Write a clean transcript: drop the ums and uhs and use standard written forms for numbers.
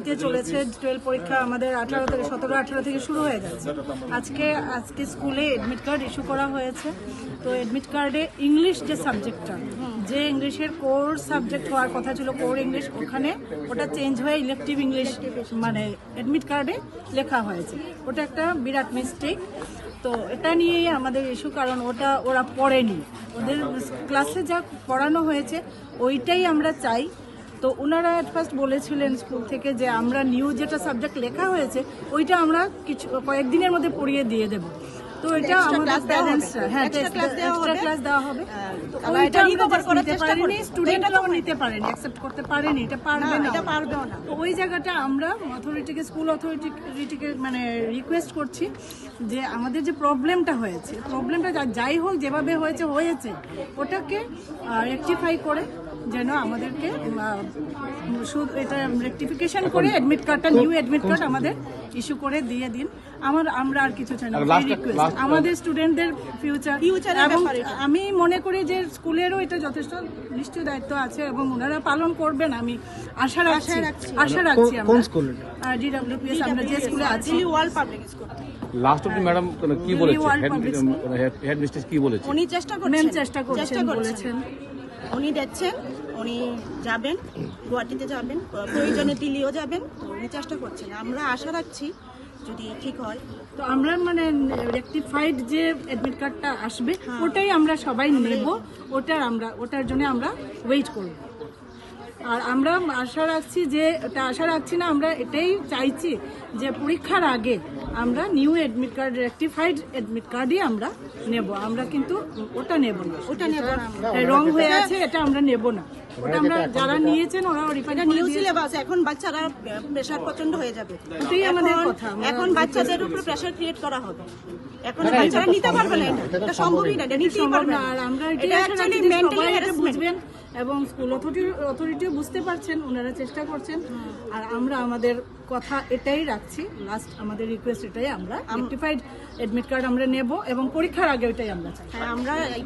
দিতে চলেছে। 12 পরীক্ষা আমাদের 17-18 থেকে শুরু হয়ে যাচ্ছে। আজকে স্কুলে এডমিট কার্ড ইস্যু করা হয়েছে। তো এডমিট কার্ডে ইংলিশ যে সাবজেক্টটা, যে ইংলিশের কোর সাবজেক্ট হওয়ার কথা ছিল কোর ইংলিশ, ওখানে ওটা চেঞ্জ হয়ে ইলেকটিভ ইংলিশ মানে এডমিট কার্ডে লেখা হয়েছে। ওটা একটা বিরাট মিস্টেক। তো এটা নিয়েই আমাদের ইস্যু, কারণ ওরা পড়েনি, ওদের ক্লাসে যা পড়ানো হয়েছে ওইটাই আমরা চাই। তো ওনারা অ্যাট ফার্স্ট বলেছিলেন স্কুল থেকে যে আমরা নিউ যেটা সাবজেক্ট লেখা হয়েছে ওইটা আমরা কয়েকদিনের মধ্যে পড়িয়ে দিয়ে দেবো। তো এটা আমাদের প্যারেন্টসরা এক্সট্রা ক্লাস দেওয়া হবে। ওইটা নিতে পারেনি, স্টুডেন্টরাও নিতে পারেনি, অ্যাকসেপ্ট করতে পারেনি, এটা পারবে না। তো ওই জায়গাটা আমরা স্কুল অথরিটিকে মানে রিকোয়েস্ট করছি যে আমাদের যে প্রবলেমটা হয়েছে, প্রবলেমটা যাই হোক যেভাবে হয়েছে ওটাকে রেকটিফাই করে যেন আমাদেরকে এটা রেকটিফিকেশন করে এডমিট কার্ডটা, নিউ এডমিট কার্ড আমাদের ইস্যু করে দিয়ে দিন। আমরা আর কিছু চাই না, রিকোয়েস্ট আমাদের স্টুডেন্টদের ফিউচার। এবং আমি মনে করি যে স্কুলেরও এটা যথেষ্ট নিশ্চয় দায়িত্ব আছে এবং ওনারা পালন করবেন, আমি আশা রাখছি। DWPS আমরা যে স্কুলে আছি, লাস্ট অবধি ম্যাডাম কি বলেছেন, হেড মিস্ট্রেস কি বলেছেন? উনি চেষ্টা বলেছেন, উনি দেখছেন, উনি যাবেন, গুয়াহাটিতে যাবেন, প্রয়োজনে দিল্লিও যাবেন। উনি চেষ্টা করছেন, আমরা আশা রাখছি যদি ঠিক হয়। তো আমরা মানে রেকটিফাইড যে এডমিট কার্ডটা আসবে ওটাই আমরা সবাই নেব, ওটার জন্য আমরা ওয়েট করব। আর আমরা আশা রাখছি না, আমরা এটাই চাইছি যে পরীক্ষার আগে আমরা new admit card, rectified admit কার্ডই আমরা নেব। আমরা কিন্তু ওটা নেব না, রং হয়ে আছে এটা আমরা নেব না। ওটা আমরা যারা নিয়েছেন ওরা নিউ সিলেবাস, এখন বাচ্চারা প্রেশার প্রচন্ড হয়ে যাবে। ওটাই আমাদের কথা, এখন বাচ্চাদের উপরে প্রেশার ক্রিয়েট করা হবে। এখন বাচ্চারা নিতে পারবে না, এটা সম্ভবই না, এটা নিতেই পারবে না। আর আমরা এটা অ্যাকচুয়ালি মেন্টালি বুঝবেন এবং স্কুল অথরিটিও বুঝতে পারছেন, ওনারা চেষ্টা করছেন। আর আমরা আমাদের কথা এটাই রাখছি, লাস্ট আমাদের রিকোয়েস্ট এটাই, আমরা রেকটিফাইড এডমিট কার্ড আমরা নেব এবং পরীক্ষার আগে ওইটাই আমরা চাই। আমরা